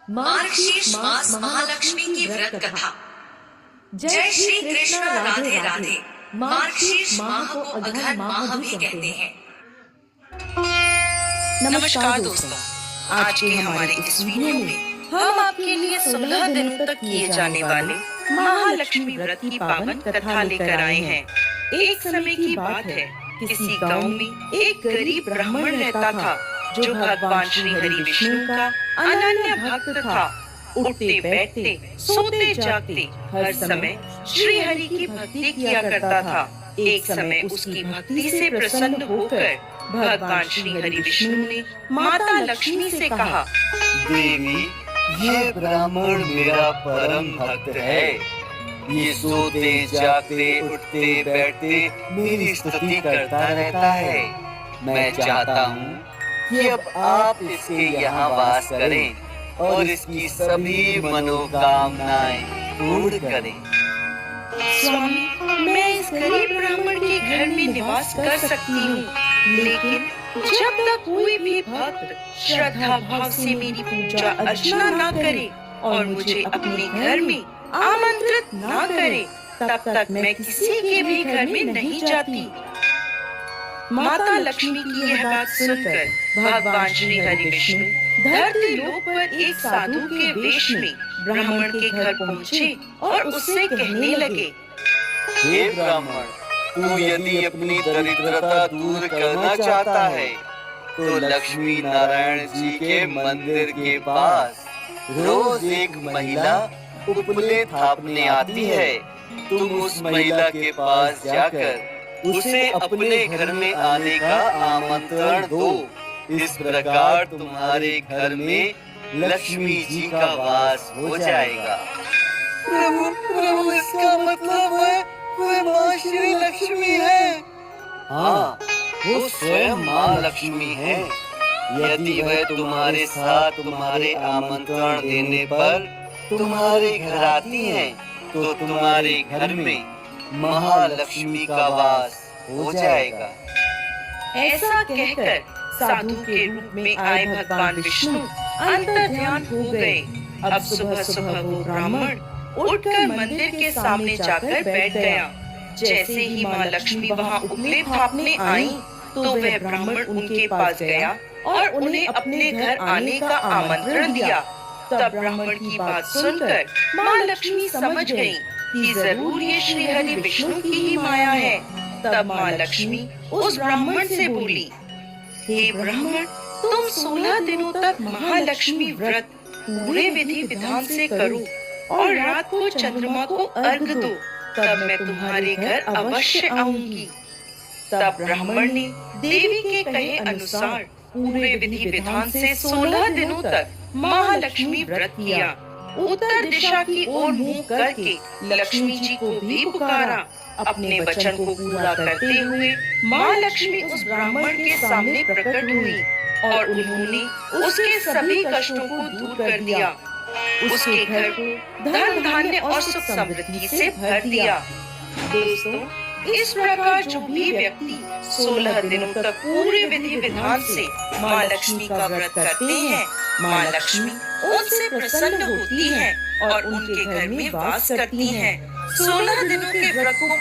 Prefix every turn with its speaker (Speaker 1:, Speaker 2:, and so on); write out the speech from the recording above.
Speaker 1: मार्गशीर्ष मास महालक्ष्मी की व्रत कथा। जय श्री कृष्ण, राधे राधे। मार्गशीर्ष माह को अघन माह भी कहते हैं।
Speaker 2: नमस्कार दोस्तों, आज के हमारे इस वीडियो में हम आपके लिए 16 दिनों तक किए जाने वाले महालक्ष्मी व्रत की पावन कथा लेकर आए हैं। एक समय की बात है, किसी गांव में एक गरीब ब्राह्मण रहता था जो भगवान श्री हरि विष्णु का अनन्य भक्त था। उठते बैठते सोते जागते हर समय श्री हरि की भक्ति किया करता था। एक समय उसकी भक्ति से प्रसन्न होकर भगवान श्री हरि विष्णु ने माता लक्ष्मी से कहा,
Speaker 3: देवी, ये ब्राह्मण मेरा परम भक्त है। ये सोते जागते उठते बैठते मेरी स्तुति करता रहता है। मैं चाहता हूँ कि अब आप इसके यहाँ वास करें और इसकी सभी मनोकामनाएं पूर्ण करें।
Speaker 2: स्वामी, मैं इस गरीब ब्राह्मण के घर में निवास कर सकती हूँ, लेकिन जब तक कोई भी भक्त श्रद्धा भाव से मेरी पूजा अर्चना न करे और मुझे अपने घर में आमंत्रित न करे, तब तक मैं किसी के भी घर में नहीं जाती। माता लक्ष्मी की यह बात सुनकर भगवान श्री हरि विष्णु धरती लोक पर एक साधु के वेश में ब्राह्मण के घर पहुँचे और उससे कहने लगे,
Speaker 3: हे ब्राह्मण, तू यदि अपनी दरिद्रता दूर करना चाहता है तो लक्ष्मी नारायण जी के मंदिर के पास रोज एक महिला उपले थापने आती है। तुम उस महिला के पास जाकर उसे अपने घर में आने का आमंत्रण दो। इस प्रकार तुम्हारे घर में लक्ष्मी जी का वास हो जाएगा। प्रभु, इसका मतलब है वह माँ श्री लक्ष्मी है। हाँ, वो स्वयं माँ लक्ष्मी है। यदि वह तुम्हारे साथ तुम्हारे आमंत्रण देने पर तुम्हारे घर आती हैं, तो तुम्हारे घर में महालक्ष्मी का वास हो जाएगा।
Speaker 2: ऐसा कहकर साधु के रूप में आए भगवान विष्णु अंतर ध्यान हो गए। अब सुबह सुबह वो ब्राह्मण उठकर मंदिर के सामने जाकर बैठ गया। जैसे ही माँ लक्ष्मी वहाँ उपले थापने आई, तो वह ब्राह्मण उनके पास गया और उन्हें अपने घर आने का आमंत्रण दिया। तब ब्राह्मण की बात सुनकर माँ लक्ष्मी समझ गयी कि जरूर ये श्री हरि विष्णु की ही माया है। तब माँ लक्ष्मी उस ब्राह्मण से बोली, हे ब्राह्मण, तुम 16 दिनों तक महालक्ष्मी व्रत पूरे विधि विधान से करो और रात को चंद्रमा को अर्घ दो, तब मैं तुम्हारे घर अवश्य आऊंगी। तब ब्राह्मण ने देवी के कहे अनुसार पूरे विधि विधान से 16 दिनों तक महालक्ष्मी व्रत किया। उत्तर दिशा की ओर मुंह करके लक्ष्मी जी को भी पुकारा। अपने वचन को पूरा करते हुए माँ लक्ष्मी उस ब्राह्मण के सामने प्रकट हुई और उन्होंने उसके सभी कष्टों को दूर कर दिया। उसके घर को धन धान्य और सुख समृद्धि से भर दिया। दोस्तों, इस प्रकार जो भी व्यक्ति 16 दिनों तक पूरे विधि विधान से माँ लक्ष्मी का व्रत करते हैं, माँ लक्ष्मी उनसे प्रसन्न होती हैं और उनके घर में वास करती हैं। 16 दिनों के व्रत को